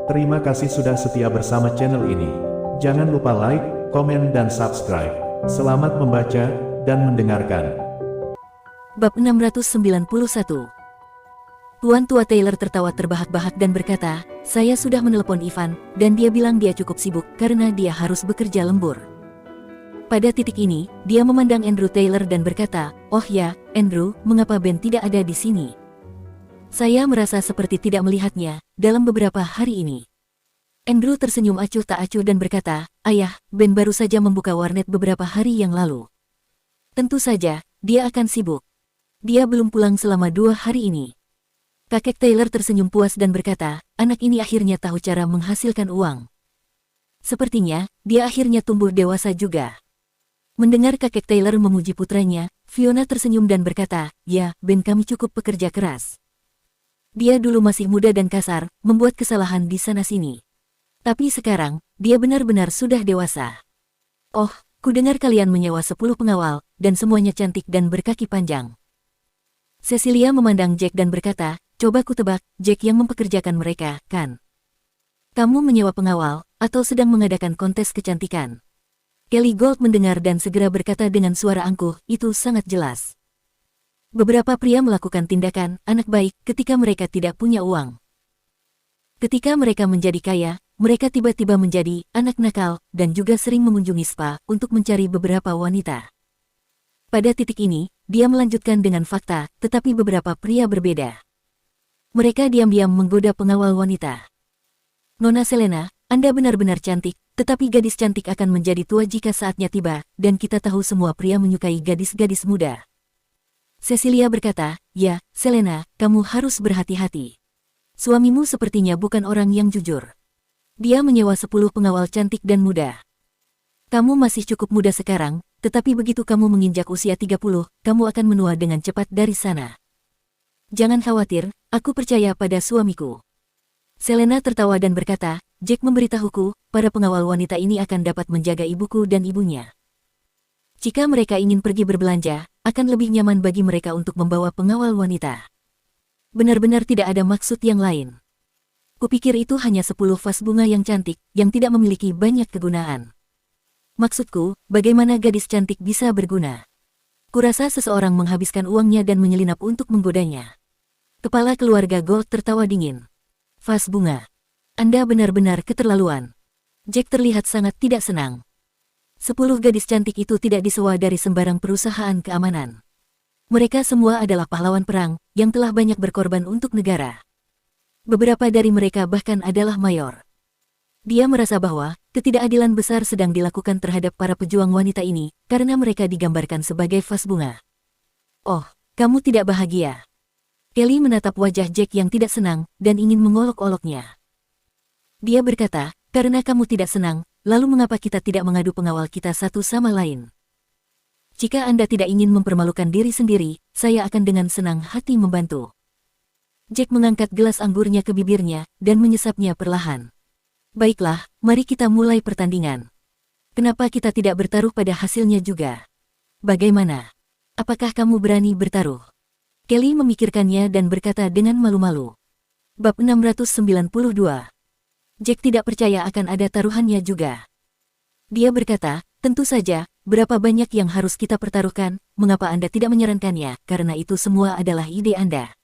Terima kasih sudah setia bersama channel ini. Jangan lupa like, komen, dan subscribe. Selamat membaca dan mendengarkan. Bab 691. Tuan tua Taylor tertawa terbahak-bahak dan berkata, "Saya sudah menelepon Ivan, dan dia bilang dia cukup sibuk karena dia harus bekerja lembur." Pada titik ini, dia memandang Andrew Taylor dan berkata, "Oh ya, Andrew, mengapa Ben tidak ada di sini? Saya merasa seperti tidak melihatnya dalam beberapa hari ini." Andrew tersenyum acuh tak acuh dan berkata, "Ayah, Ben baru saja membuka warnet beberapa hari yang lalu. Tentu saja, dia akan sibuk. Dia belum pulang selama 2 hari ini." Kakek Taylor tersenyum puas dan berkata, "Anak ini akhirnya tahu cara menghasilkan uang. Sepertinya, dia akhirnya tumbuh dewasa juga." Mendengar kakek Taylor memuji putranya, Fiona tersenyum dan berkata, "Ya, Ben kami cukup pekerja keras. Dia dulu masih muda dan kasar, membuat kesalahan di sana-sini. Tapi sekarang, dia benar-benar sudah dewasa. Oh, kudengar kalian menyewa 10 pengawal, dan semuanya cantik dan berkaki panjang." Cecilia memandang Jack dan berkata, "Coba ku tebak, Jack yang mempekerjakan mereka, kan? Kamu menyewa pengawal, atau sedang mengadakan kontes kecantikan?" Kelly Gold mendengar dan segera berkata dengan suara angkuh, "Itu sangat jelas. Beberapa pria melakukan tindakan anak baik ketika mereka tidak punya uang. Ketika mereka menjadi kaya, mereka tiba-tiba menjadi anak nakal dan juga sering mengunjungi spa untuk mencari beberapa wanita." Pada titik ini, dia melanjutkan dengan fakta, tetapi beberapa pria berbeda. Mereka diam-diam menggoda pengawal wanita. "Nona Selena, Anda benar-benar cantik, tetapi gadis cantik akan menjadi tua jika saatnya tiba, dan kita tahu semua pria menyukai gadis-gadis muda." Cecilia berkata, "Ya, Selena, kamu harus berhati-hati. Suamimu sepertinya bukan orang yang jujur. Dia menyewa 10 pengawal cantik dan muda. Kamu masih cukup muda sekarang, tetapi begitu kamu menginjak usia 30, kamu akan menua dengan cepat dari sana. Jangan khawatir, aku percaya pada suamiku." Selena tertawa dan berkata, "Jack memberitahuku, para pengawal wanita ini akan dapat menjaga ibuku dan ibunya. Jika mereka ingin pergi berbelanja, akan lebih nyaman bagi mereka untuk membawa pengawal wanita. Benar-benar tidak ada maksud yang lain. Kupikir itu hanya 10 vas bunga yang cantik, yang tidak memiliki banyak kegunaan. Maksudku, bagaimana gadis cantik bisa berguna? Kurasa seseorang menghabiskan uangnya dan menyelinap untuk menggodanya." Kepala keluarga Gold tertawa dingin. "Vas bunga. Anda benar-benar keterlaluan." Jack terlihat sangat tidak senang. 10 gadis cantik itu tidak disewa dari sembarang perusahaan keamanan. Mereka semua adalah pahlawan perang, yang telah banyak berkorban untuk negara. Beberapa dari mereka bahkan adalah mayor. Dia merasa bahwa ketidakadilan besar sedang dilakukan terhadap para pejuang wanita ini, karena mereka digambarkan sebagai vas bunga. "Oh, kamu tidak bahagia?" Kelly menatap wajah Jack yang tidak senang, dan ingin mengolok-oloknya. Dia berkata, "Karena kamu tidak senang, lalu mengapa kita tidak mengadu pengawal kita satu sama lain? Jika Anda tidak ingin mempermalukan diri sendiri, saya akan dengan senang hati membantu." Jack mengangkat gelas anggurnya ke bibirnya, dan menyesapnya perlahan. "Baiklah, mari kita mulai pertandingan. Kenapa kita tidak bertaruh pada hasilnya juga? Bagaimana? Apakah kamu berani bertaruh?" Kelly memikirkannya dan berkata dengan malu-malu. Bab 692. Jack tidak percaya akan ada taruhannya juga. Dia berkata, "Tentu saja, berapa banyak yang harus kita pertaruhkan, mengapa Anda tidak menyarankannya, karena itu semua adalah ide Anda."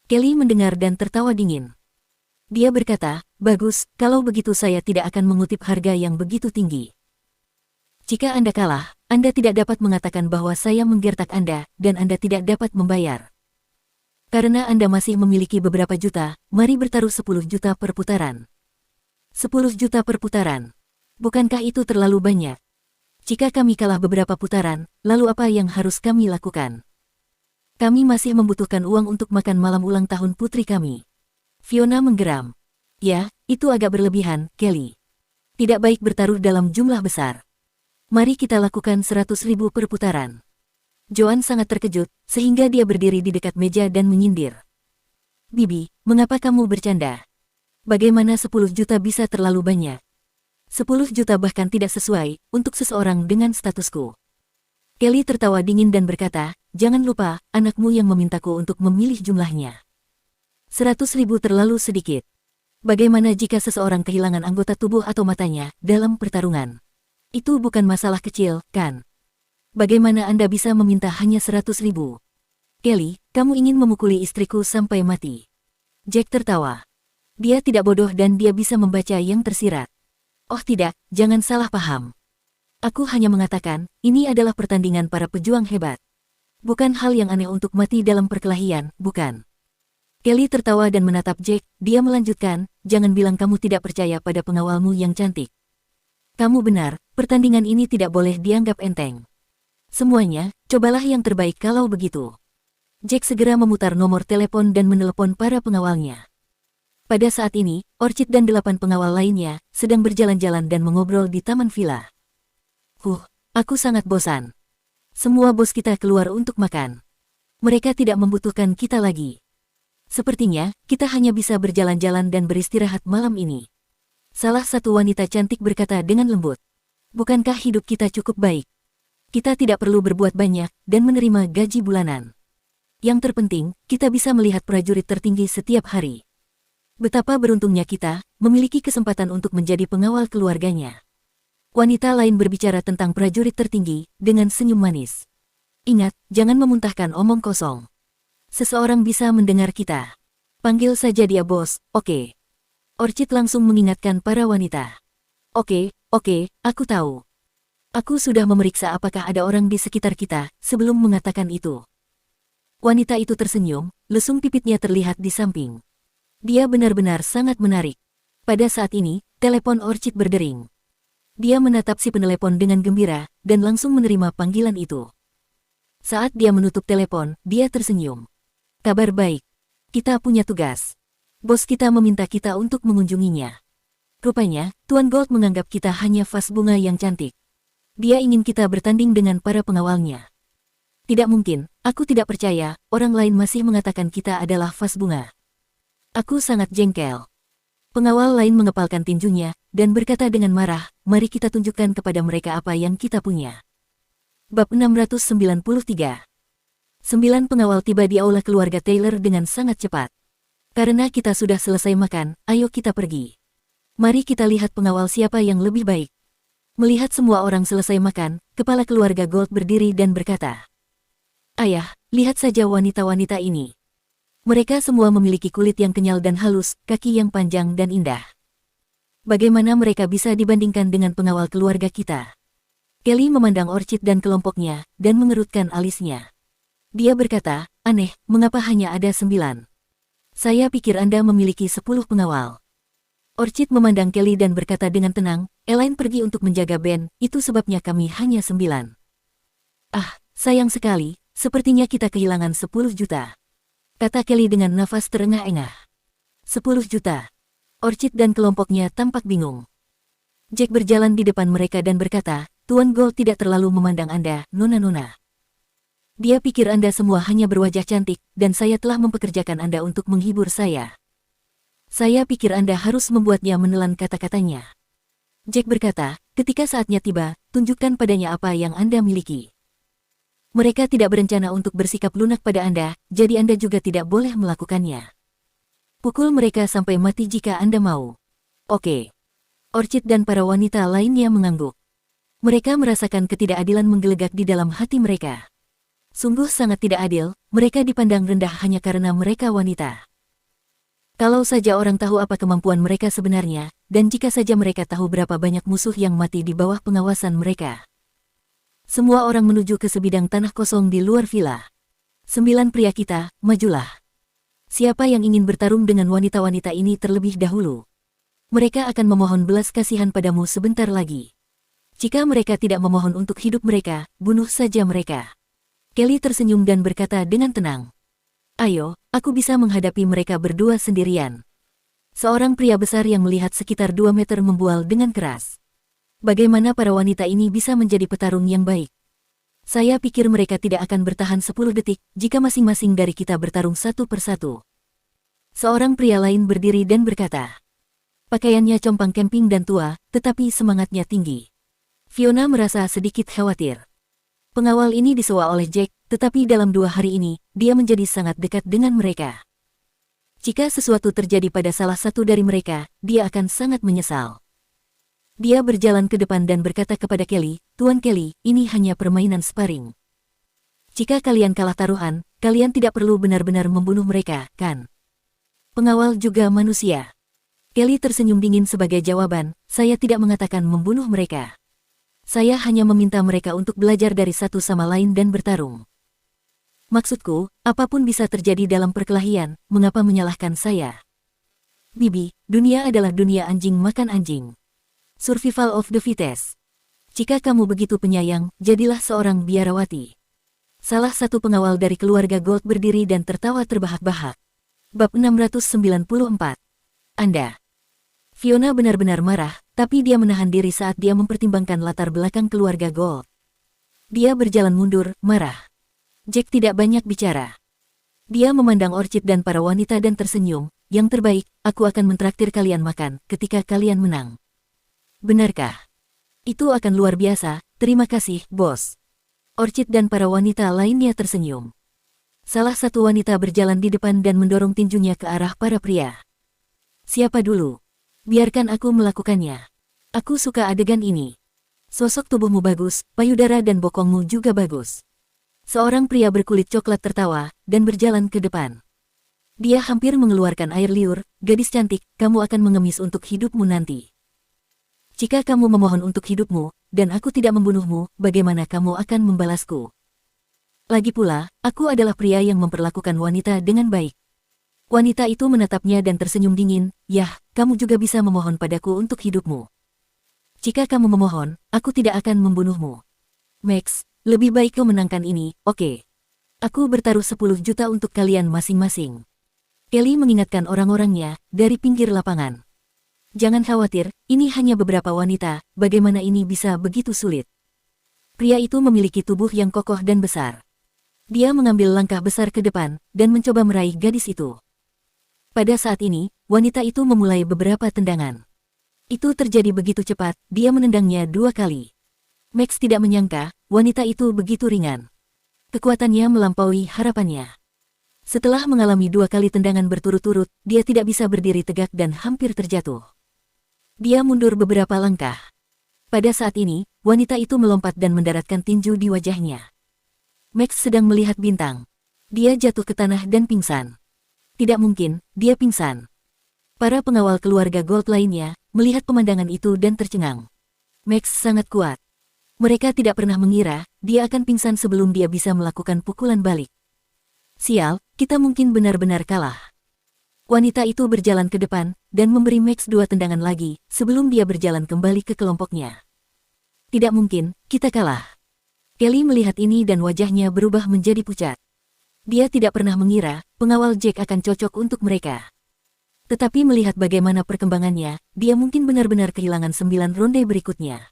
Kelly mendengar dan tertawa dingin. Dia berkata, "Bagus, kalau begitu saya tidak akan mengutip harga yang begitu tinggi. Jika Anda kalah, Anda tidak dapat mengatakan bahwa saya menggertak Anda, dan Anda tidak dapat membayar. Karena Anda masih memiliki beberapa juta, mari bertaruh 10 juta per putaran." 10 juta per putaran. Bukankah itu terlalu banyak? Jika kami kalah beberapa putaran, lalu apa yang harus kami lakukan? Kami masih membutuhkan uang untuk makan malam ulang tahun putri kami. Fiona menggeram. "Ya, itu agak berlebihan, Kelly. Tidak baik bertaruh dalam jumlah besar. Mari kita lakukan 100.000 per putaran." Joan sangat terkejut, sehingga dia berdiri di dekat meja dan menyindir. "Bibi, mengapa kamu bercanda? Bagaimana 10 juta bisa terlalu banyak? 10 juta bahkan tidak sesuai untuk seseorang dengan statusku." Kelly tertawa dingin dan berkata, "Jangan lupa, anakmu yang memintaku untuk memilih jumlahnya. 100.000 terlalu sedikit. Bagaimana jika seseorang kehilangan anggota tubuh atau matanya dalam pertarungan? Itu bukan masalah kecil, kan? Bagaimana Anda bisa meminta hanya 100.000? Kelly, kamu ingin memukuli istriku sampai mati. Jack tertawa. Dia tidak bodoh dan dia bisa membaca yang tersirat. Oh tidak, jangan salah paham. Aku hanya mengatakan, ini adalah pertandingan para pejuang hebat. Bukan hal yang aneh untuk mati dalam perkelahian, bukan? Kelly tertawa dan menatap Jack. Dia melanjutkan, jangan bilang kamu tidak percaya pada pengawalmu yang cantik. Kamu benar, pertandingan ini tidak boleh dianggap enteng. Semuanya, cobalah yang terbaik kalau begitu. Jack segera memutar nomor telepon dan menelepon para pengawalnya. Pada saat ini, Orchid dan 8 pengawal lainnya sedang berjalan-jalan dan mengobrol di taman villa. Aku sangat bosan. Semua bos kita keluar untuk makan. Mereka tidak membutuhkan kita lagi. Sepertinya, kita hanya bisa berjalan-jalan dan beristirahat malam ini. Salah satu wanita cantik berkata dengan lembut. Bukankah hidup kita cukup baik? Kita tidak perlu berbuat banyak dan menerima gaji bulanan. Yang terpenting, kita bisa melihat prajurit tertinggi setiap hari. Betapa beruntungnya kita, memiliki kesempatan untuk menjadi pengawal keluarganya. Wanita lain berbicara tentang prajurit tertinggi, dengan senyum manis. Ingat, jangan memuntahkan omong kosong. Seseorang bisa mendengar kita. Panggil saja dia bos, oke? Orchid langsung mengingatkan para wanita. Oke, aku tahu. Aku sudah memeriksa apakah ada orang di sekitar kita, sebelum mengatakan itu. Wanita itu tersenyum, lesung pipitnya terlihat di samping. Dia benar-benar sangat menarik. Pada saat ini, telepon Orchid berdering. Dia menatap si penelepon dengan gembira, dan langsung menerima panggilan itu. Saat dia menutup telepon, dia tersenyum. Kabar baik. Kita punya tugas. Bos kita meminta kita untuk mengunjunginya. Rupanya, Tuan Gold menganggap kita hanya vas bunga yang cantik. Dia ingin kita bertanding dengan para pengawalnya. Tidak mungkin, aku tidak percaya, orang lain masih mengatakan kita adalah vas bunga. Aku sangat jengkel. Pengawal lain mengepalkan tinjunya, dan berkata dengan marah, mari kita tunjukkan kepada mereka apa yang kita punya. Bab 693. 9 pengawal tiba di aula keluarga Taylor dengan sangat cepat. Karena kita sudah selesai makan, ayo kita pergi. Mari kita lihat pengawal siapa yang lebih baik. Melihat semua orang selesai makan, kepala keluarga Gold berdiri dan berkata, Ayah, lihat saja wanita-wanita ini. Mereka semua memiliki kulit yang kenyal dan halus, kaki yang panjang dan indah. Bagaimana mereka bisa dibandingkan dengan pengawal keluarga kita? Kelly memandang Orchid dan kelompoknya, dan mengerutkan alisnya. Dia berkata, aneh, mengapa hanya ada 9? Saya pikir Anda memiliki 10 pengawal. Orchid memandang Kelly dan berkata dengan tenang, Elaine pergi untuk menjaga Ben, itu sebabnya kami hanya 9. Ah, sayang sekali. Sepertinya kita kehilangan 10 juta. Kata Kelly dengan nafas terengah-engah. 10 juta. Orchid dan kelompoknya tampak bingung. Jack berjalan di depan mereka dan berkata, Tuan Gold tidak terlalu memandang Anda, nona-nona. Dia pikir Anda semua hanya berwajah cantik, dan saya telah mempekerjakan Anda untuk menghibur saya. Saya pikir Anda harus membuatnya menelan kata-katanya. Jack berkata, ketika saatnya tiba, tunjukkan padanya apa yang Anda miliki. Mereka tidak berencana untuk bersikap lunak pada Anda, jadi Anda juga tidak boleh melakukannya. Pukul mereka sampai mati jika Anda mau. Oke. Orchid dan para wanita lainnya mengangguk. Mereka merasakan ketidakadilan menggelegak di dalam hati mereka. Sungguh sangat tidak adil, mereka dipandang rendah hanya karena mereka wanita. Kalau saja orang tahu apa kemampuan mereka sebenarnya, dan jika saja mereka tahu berapa banyak musuh yang mati di bawah pengawasan mereka. Semua orang menuju ke sebidang tanah kosong di luar villa. 9 pria kita, majulah. Siapa yang ingin bertarung dengan wanita-wanita ini terlebih dahulu? Mereka akan memohon belas kasihan padamu sebentar lagi. Jika mereka tidak memohon untuk hidup mereka, bunuh saja mereka. Kelly tersenyum dan berkata dengan tenang. Ayo, aku bisa menghadapi mereka berdua sendirian. Seorang pria besar yang melihat sekitar 2 meter membual dengan keras. Bagaimana para wanita ini bisa menjadi petarung yang baik? Saya pikir mereka tidak akan bertahan 10 detik jika masing-masing dari kita bertarung satu persatu. Seorang pria lain berdiri dan berkata. Pakaiannya compang camping dan tua, tetapi semangatnya tinggi. Fiona merasa sedikit khawatir. Pengawal ini disewa oleh Jack, tetapi dalam 2 hari ini, dia menjadi sangat dekat dengan mereka. Jika sesuatu terjadi pada salah satu dari mereka, dia akan sangat menyesal. Dia berjalan ke depan dan berkata kepada Kelly, "Tuan Kelly, ini hanya permainan sparring. Jika kalian kalah taruhan, kalian tidak perlu benar-benar membunuh mereka, kan? Pengawal juga manusia." Kelly tersenyum dingin sebagai jawaban, "Saya tidak mengatakan membunuh mereka. Saya hanya meminta mereka untuk belajar dari satu sama lain dan bertarung. Maksudku, apapun bisa terjadi dalam perkelahian, mengapa menyalahkan saya? Bibi, dunia adalah dunia anjing makan anjing. Survival of the fittest. Jika kamu begitu penyayang, jadilah seorang biarawati." Salah satu pengawal dari keluarga Gold berdiri dan tertawa terbahak-bahak. Bab 694. Anda. Fiona benar-benar marah, tapi dia menahan diri saat dia mempertimbangkan latar belakang keluarga Gold. Dia berjalan mundur, marah. Jack tidak banyak bicara. Dia memandang Orchid dan para wanita dan tersenyum, "Yang terbaik, aku akan mentraktir kalian makan ketika kalian menang." "Benarkah? Itu akan luar biasa, terima kasih, bos." Orchid dan para wanita lainnya tersenyum. Salah satu wanita berjalan di depan dan mendorong tinjunya ke arah para pria. "Siapa dulu? Biarkan aku melakukannya. Aku suka adegan ini. Sosok tubuhmu bagus, payudara dan bokongmu juga bagus." Seorang pria berkulit coklat tertawa, dan berjalan ke depan. Dia hampir mengeluarkan air liur, "Gadis cantik, kamu akan mengemis untuk hidupmu nanti. Jika kamu memohon untuk hidupmu, dan aku tidak membunuhmu, bagaimana kamu akan membalasku? Lagi pula, aku adalah pria yang memperlakukan wanita dengan baik." Wanita itu menatapnya dan tersenyum dingin, "Yah, kamu juga bisa memohon padaku untuk hidupmu. Jika kamu memohon, aku tidak akan membunuhmu. Max, lebih baik kau menangkan ini, oke? Aku bertaruh 10 juta untuk kalian masing-masing." Kelly mengingatkan orang-orangnya dari pinggir lapangan. "Jangan khawatir, ini hanya beberapa wanita, bagaimana ini bisa begitu sulit?" Pria itu memiliki tubuh yang kokoh dan besar. Dia mengambil langkah besar ke depan, dan mencoba meraih gadis itu. Pada saat ini, wanita itu memulai beberapa tendangan. Itu terjadi begitu cepat, dia menendangnya 2 kali. Max tidak menyangka, wanita itu begitu ringan. Kekuatannya melampaui harapannya. Setelah mengalami 2 kali tendangan berturut-turut, dia tidak bisa berdiri tegak dan hampir terjatuh. Dia mundur beberapa langkah. Pada saat ini, wanita itu melompat dan mendaratkan tinju di wajahnya. Max sedang melihat bintang. Dia jatuh ke tanah dan pingsan. Tidak mungkin, dia pingsan. Para pengawal keluarga Gold lainnya melihat pemandangan itu dan tercengang. Max sangat kuat. Mereka tidak pernah mengira dia akan pingsan sebelum dia bisa melakukan pukulan balik. "Sial, kita mungkin benar-benar kalah." Wanita itu berjalan ke depan dan memberi Max 2 tendangan lagi sebelum dia berjalan kembali ke kelompoknya. "Tidak mungkin, kita kalah." Kelly melihat ini dan wajahnya berubah menjadi pucat. Dia tidak pernah mengira pengawal Jack akan cocok untuk mereka. Tetapi melihat bagaimana perkembangannya, dia mungkin benar-benar kehilangan 9 ronde berikutnya.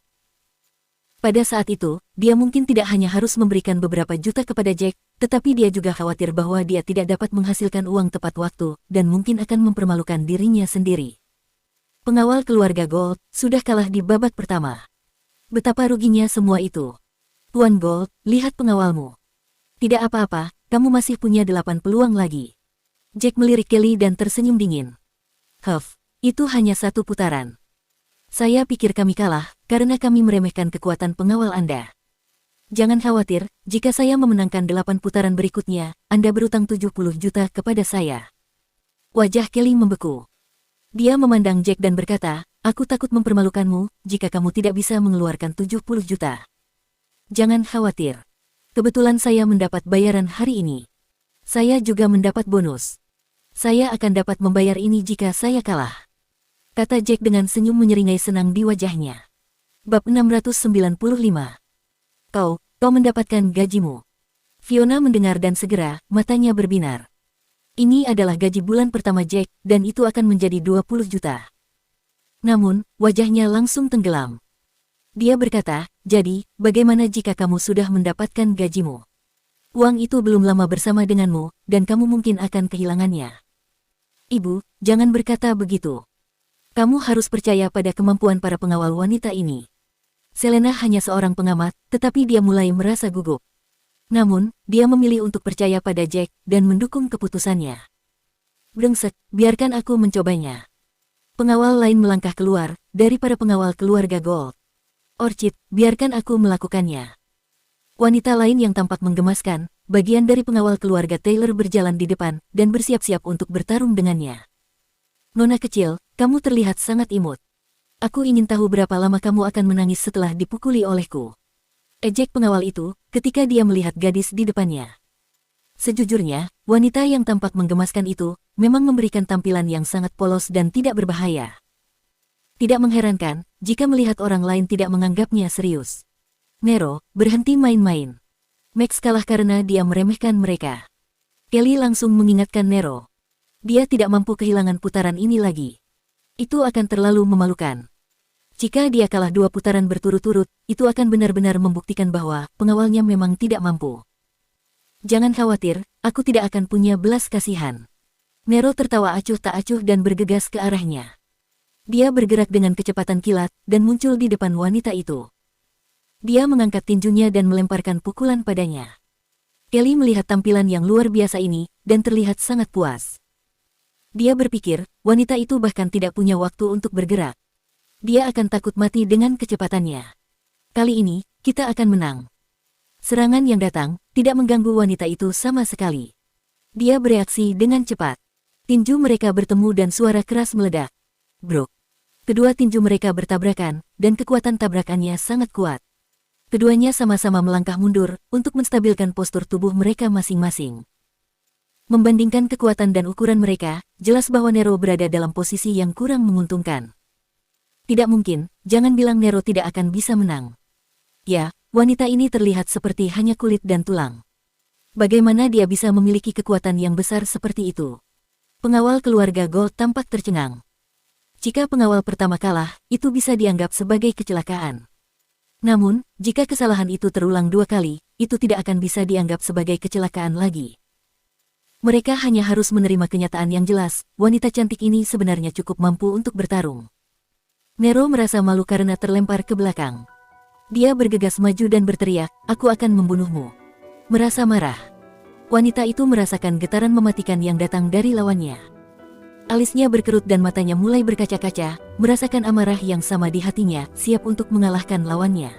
Pada saat itu, dia mungkin tidak hanya harus memberikan beberapa juta kepada Jack, tetapi dia juga khawatir bahwa dia tidak dapat menghasilkan uang tepat waktu, dan mungkin akan mempermalukan dirinya sendiri. Pengawal keluarga Gold sudah kalah di babak pertama. Betapa ruginya semua itu. "Tuan Gold, lihat pengawalmu. Tidak apa-apa, kamu masih punya 8 peluang lagi." Jack melirik Kelly dan tersenyum dingin. "Huff, itu hanya 1 putaran. Saya pikir kami kalah, karena kami meremehkan kekuatan pengawal Anda. Jangan khawatir, jika saya memenangkan 8 putaran berikutnya, Anda berutang 70 juta kepada saya." Wajah Kelly membeku. Dia memandang Jack dan berkata, "Aku takut mempermalukanmu, jika kamu tidak bisa mengeluarkan 70 juta. Jangan khawatir. Kebetulan saya mendapat bayaran hari ini. Saya juga mendapat bonus. Saya akan dapat membayar ini jika saya kalah," kata Jack dengan senyum menyeringai senang di wajahnya. Bab 695. Kau mendapatkan gajimu." Fiona mendengar dan segera, matanya berbinar. Ini adalah gaji bulan pertama Jack, dan itu akan menjadi 20 juta. Namun, wajahnya langsung tenggelam. Dia berkata, "Jadi, bagaimana jika kamu sudah mendapatkan gajimu? Uang itu belum lama bersama denganmu, dan kamu mungkin akan kehilangannya." "Ibu, jangan berkata begitu. Kamu harus percaya pada kemampuan para pengawal wanita ini." Selena hanya seorang pengamat, tetapi dia mulai merasa gugup. Namun, dia memilih untuk percaya pada Jack dan mendukung keputusannya. Brengsek, biarkan aku mencobanya. Pengawal lain melangkah keluar, dari para pengawal keluarga Gold. Orchid, biarkan aku melakukannya. Wanita lain yang tampak menggemaskan, bagian dari pengawal keluarga Taylor berjalan di depan, dan bersiap-siap untuk bertarung dengannya. Nona kecil, kamu terlihat sangat imut. Aku ingin tahu berapa lama kamu akan menangis setelah dipukuli olehku. Ejek pengawal itu, ketika dia melihat gadis di depannya. Sejujurnya, wanita yang tampak menggemaskan itu, memang memberikan tampilan yang sangat polos dan tidak berbahaya. Tidak mengherankan, jika melihat orang lain tidak menganggapnya serius. Nero, berhenti main-main. Max kalah karena dia meremehkan mereka. Kelly langsung mengingatkan Nero. Dia tidak mampu kehilangan putaran ini lagi. Itu akan terlalu memalukan. Jika dia kalah 2 putaran berturut-turut, itu akan benar-benar membuktikan bahwa pengawalnya memang tidak mampu. Jangan khawatir, aku tidak akan punya belas kasihan. Nero tertawa acuh tak acuh dan bergegas ke arahnya. Dia bergerak dengan kecepatan kilat dan muncul di depan wanita itu. Dia mengangkat tinjunya dan melemparkan pukulan padanya. Kelly melihat tampilan yang luar biasa ini dan terlihat sangat puas. Dia berpikir, wanita itu bahkan tidak punya waktu untuk bergerak. Dia akan takut mati dengan kecepatannya. Kali ini, kita akan menang. Serangan yang datang tidak mengganggu wanita itu sama sekali. Dia bereaksi dengan cepat. Tinju mereka bertemu dan suara keras meledak. Brok. Kedua tinju mereka bertabrakan, dan kekuatan tabrakannya sangat kuat. Keduanya sama-sama melangkah mundur untuk menstabilkan postur tubuh mereka masing-masing. Membandingkan kekuatan dan ukuran mereka, jelas bahwa Nero berada dalam posisi yang kurang menguntungkan. Tidak mungkin, jangan bilang Nero tidak akan bisa menang. Ya, wanita ini terlihat seperti hanya kulit dan tulang. Bagaimana dia bisa memiliki kekuatan yang besar seperti itu? Pengawal keluarga Gold tampak tercengang. Jika pengawal pertama kalah, itu bisa dianggap sebagai kecelakaan. Namun, jika kesalahan itu terulang 2 kali, itu tidak akan bisa dianggap sebagai kecelakaan lagi. Mereka hanya harus menerima kenyataan yang jelas, wanita cantik ini sebenarnya cukup mampu untuk bertarung. Nero merasa malu karena terlempar ke belakang. Dia bergegas maju dan berteriak, "Aku akan membunuhmu." Merasa marah. Wanita itu merasakan getaran mematikan yang datang dari lawannya. Alisnya berkerut dan matanya mulai berkaca-kaca, merasakan amarah yang sama di hatinya, siap untuk mengalahkan lawannya.